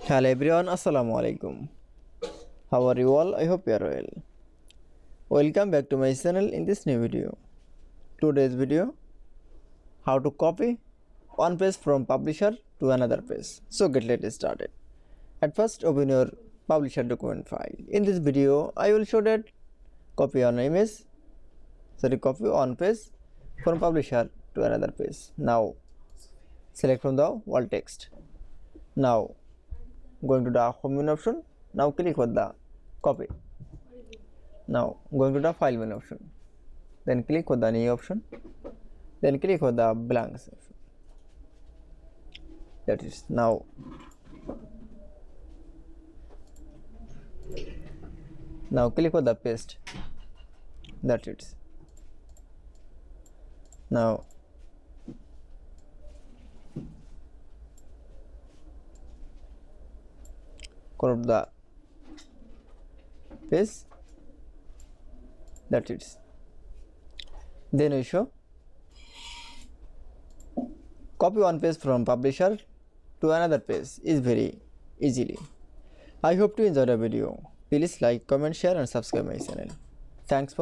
Hello everyone, Assalamu alaikum. How are you all? I hope you are well. Welcome back to my channel in this new video. Today's video, how to copy one page from publisher to another page. So let's started. At first, open your publisher document file. In this video, I will show that copy one page from publisher to another page. Now, select from the wall text. Now, going to the home menu option. Now click on the copy. Now going to the file menu option. Then click on the new option. Then click on the blanks option. That is now. Now click on the paste. That's it. Now crop the page. That's it. Then we show copy one page from publisher to another page is very easily. I hope to enjoy the video. Please like, comment, share and subscribe my channel. Thanks for